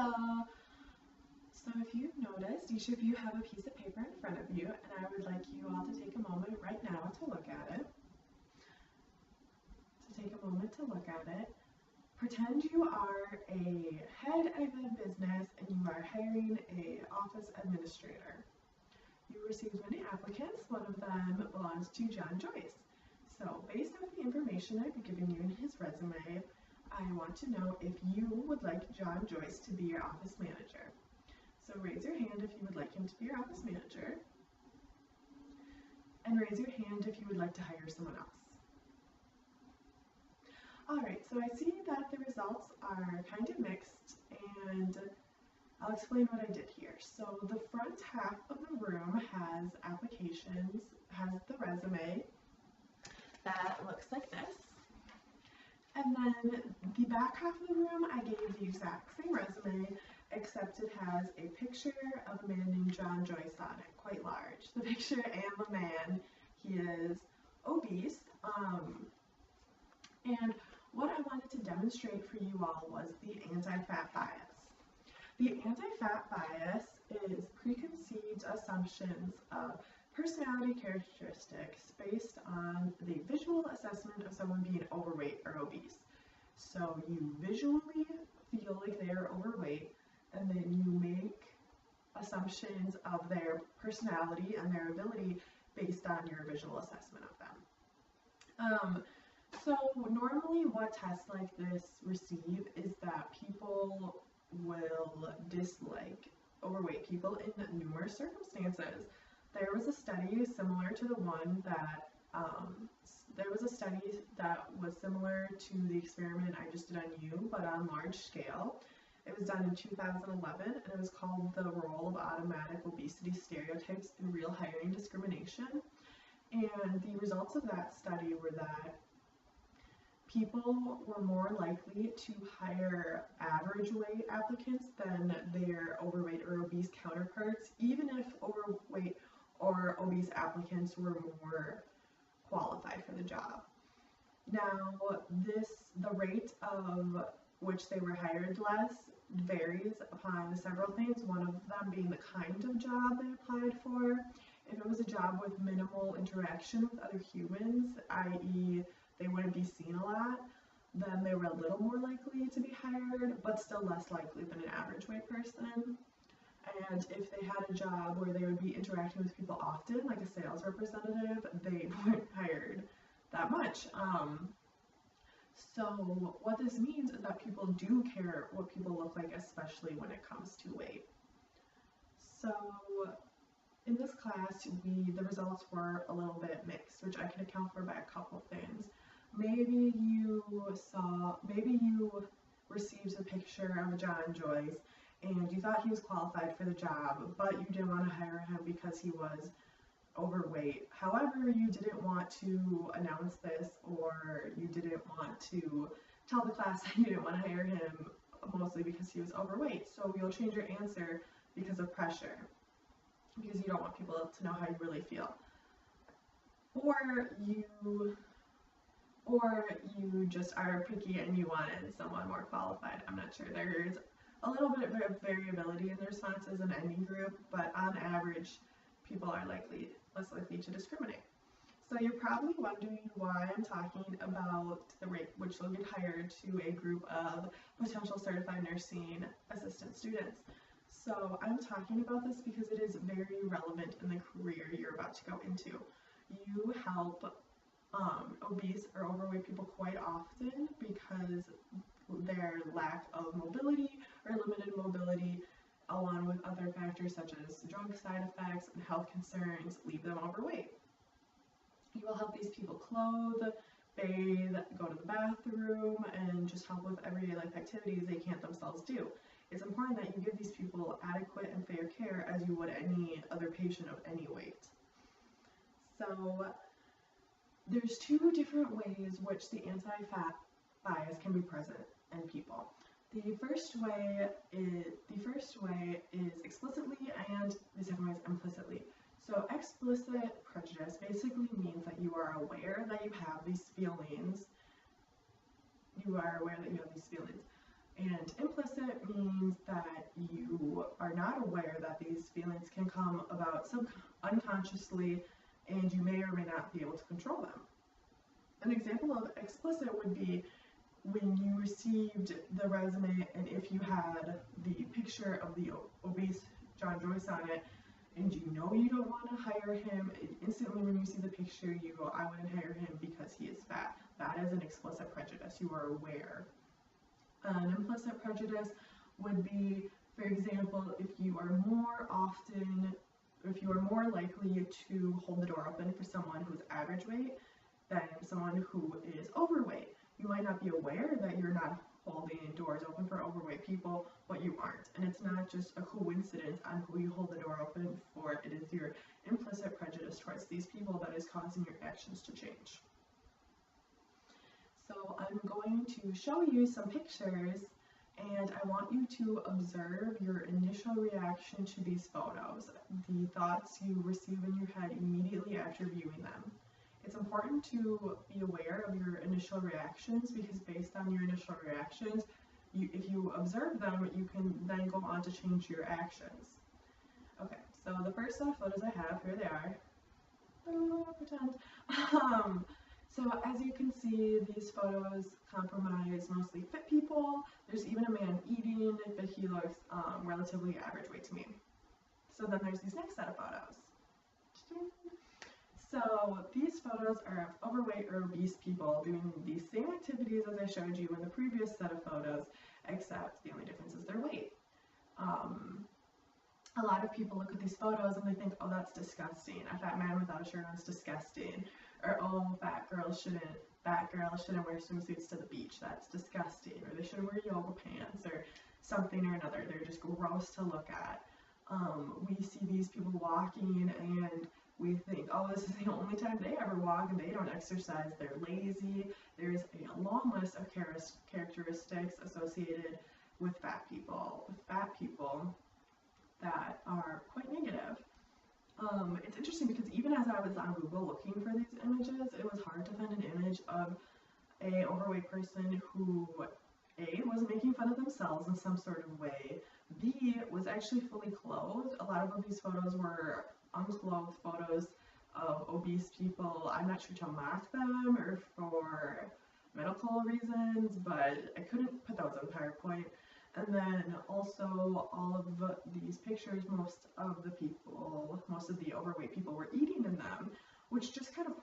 Hello! So if you've noticed, each of you have a piece of paper in front of you, and I would like you all to take a moment right now to look at it. Pretend you are a head of a business and you are hiring an office administrator. You received many applicants. One of them belongs to John Joyce. So based on the information I've given you in his resume, I want to know if you would like John Joyce to be your office manager. So raise your hand if you would like him to be your office manager, and raise your hand if you would like to hire someone else. Alright, so I see that the results are kind of mixed, and I'll explain what I did here. So the front half of the room has applications, has the resume that looks like this. And then the back half of the room, I gave the exact same resume, except it has a picture of a man named John Joyce on it, quite large. The picture and the man, he is obese. And what I wanted to demonstrate for you all was the anti-fat bias. The anti-fat bias is preconceived assumptions of personality characteristics based on the visual assessment of someone being overweight or obese. So you visually feel like they are overweight, and then you make assumptions of their personality and their ability based on your visual assessment of them. So normally what tests like this receive is that people will dislike overweight people in numerous circumstances. There was a study similar to the one that, was similar to the experiment I just did on you, but on large scale. It was done in 2011, and it was called The Role of Automatic Obesity Stereotypes in Real Hiring Discrimination. And the results of that study were that people were more likely to hire average weight applicants than their overweight or obese counterparts, even if overweight or obese applicants were more qualified for the job. Now, the rate of which they were hired less varies upon several things, one of them being the kind of job they applied for. If it was a job with minimal interaction with other humans, i.e. they wouldn't be seen a lot, then they were a little more likely to be hired, but still less likely than an average weight person. And if they had a job where they would be interacting with people often, like a sales representative, they weren't hired that much. So what this means is that people do care what people look like, especially when it comes to weight. So in this class, the results were a little bit mixed, which I can account for by a couple things. Maybe you received a picture of John Joyce and you thought he was qualified for the job, but you didn't want to hire him because he was overweight. However, you didn't want to announce this, or you didn't want to tell the class that you didn't want to hire him mostly because he was overweight. So you'll change your answer because of pressure, because you don't want people to know how you really feel. Or you just are picky and you wanted someone more qualified. I'm not sure. There's a little bit of variability in the responses in any group, but on average, people are less likely to discriminate. So you're probably wondering why I'm talking about the rate which will get hired to a group of potential certified nursing assistant students. So I'm talking about this because it is very relevant in the career you're about to go into. You help obese or overweight people quite often because their lack of mobility or limited mobility, along with other factors such as drug side effects and health concerns, leave them overweight. You will help these people clothe, bathe, go to the bathroom, and just help with everyday life activities they can't themselves do. It's important that you give these people adequate and fair care as you would any other patient of any weight. So there's two different ways which the anti-fat bias can be present in people. The first way is explicitly, and the second way is implicitly. So explicit prejudice basically means that you are aware that you have these feelings. And implicit means that not aware that these feelings can come about unconsciously, and you may or may not be able to control them. An example of explicit would be when you received the resume and if you had the picture of the obese John Joyce on it, and you know you don't want to hire him, instantly when you see the picture you go, I wouldn't hire him because he is fat. That is an explicit prejudice. You are aware. An implicit prejudice would be, for example, if you are more likely to hold the door open for someone who's average weight than someone who is overweight. You might not be aware that you're not holding doors open for overweight people, but you aren't. And it's not just a coincidence on who you hold the door open for. It is your implicit prejudice towards these people that is causing your actions to change. So I'm going to show you some pictures, and I want you to observe your initial reaction to these photos, the thoughts you receive in your head immediately after viewing them. It's important to be aware of your initial reactions because based on your initial reactions, if you observe them, you can then go on to change your actions. Okay, so the first set of photos I have, here they are. Pretend. So as you can see, these photos comprise mostly fit people. There's even a man eating, but he looks relatively average weight to me. So then there's these next set of photos. So these photos are of overweight or obese people doing the same activities as I showed you in the previous set of photos, except the only difference is their weight. A lot of people look at these photos and they think, oh, that's disgusting. A fat man without a shirt on is disgusting. Or, oh, fat girls shouldn't wear swimsuits to the beach. That's disgusting. Or they shouldn't wear yoga pants or something or another. They're just gross to look at. We see these people walking and we think, oh, this is the only time they ever walk and they don't exercise. They're lazy. There's a long list of characteristics associated with fat people that are quite negative. It's interesting because even as I was on Google looking for these images, it was hard to find an image of an overweight person who A, was making fun of themselves in some sort of way, B, was actually fully clothed. A lot of these photos were unclothed photos of obese people. I'm not sure to mock them or for medical reasons, but I couldn't put those on PowerPoint. And then also all of these pictures, most of the overweight people were eating in them, which just kind of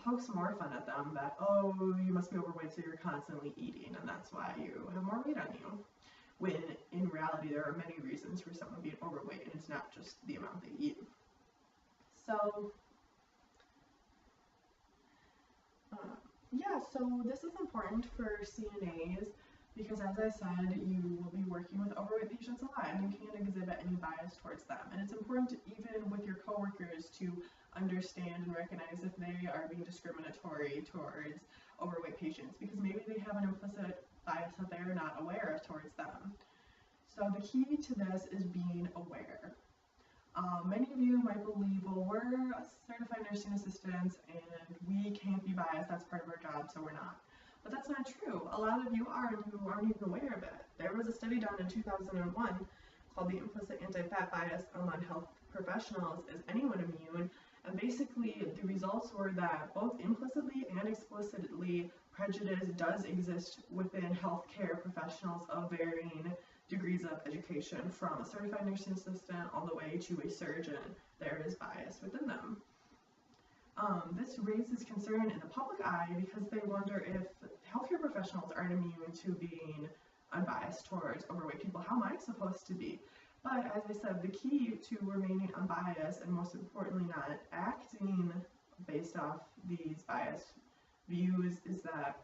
pokes more fun at them that, oh, you must be overweight so you're constantly eating and that's why you have more weight on you. When in reality there are many reasons for someone being overweight and it's not just the amount they eat. So so this is important for CNAs because, as I said, you will be working with overweight patients a lot and you can't exhibit any bias towards them. And it's important, even with your coworkers, to understand and recognize if they are being discriminatory towards overweight patients because maybe they have an implicit bias that they are not aware of towards them. So the key to this is being aware. Many of you might believe, well, we're certified nursing assistants and we can't be biased, that's part of our job, so we're not. But that's not true. A lot of you are, and you aren't even aware of it. There was a study done in 2001 called the Implicit Anti-Fat Bias Among Health Professionals. Is anyone immune? And basically, the results were that both implicitly and explicitly prejudice does exist within healthcare professionals of varying degrees of education, from a certified nursing assistant all the way to a surgeon. There is bias within them. This raises concern in the public eye because they wonder if healthcare professionals aren't immune to being unbiased towards overweight people. How am I supposed to be? But as I said, the key to remaining unbiased and most importantly not acting based off these biased views is that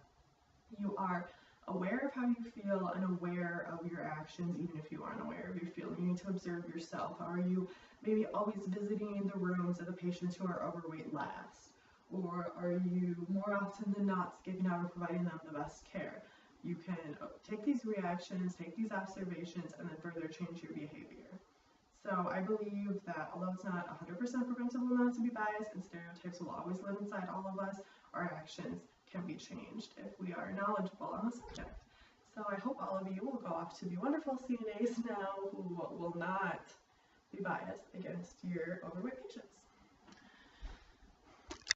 you are aware of how you feel and aware of your actions even if you aren't aware of your feeling. You need to observe yourself. Are you maybe always visiting the rooms of the patients who are overweight last? Or are you more often than not skipping out and providing them the best care? You can take these reactions, take these observations, and then further change your behavior. So I believe that although it's not 100% preventable not to be biased and stereotypes will always live inside all of us, our actions can be changed if we are knowledgeable on the subject. So I hope all of you will go off to be wonderful CNAs now who will not be biased against your overweight patients.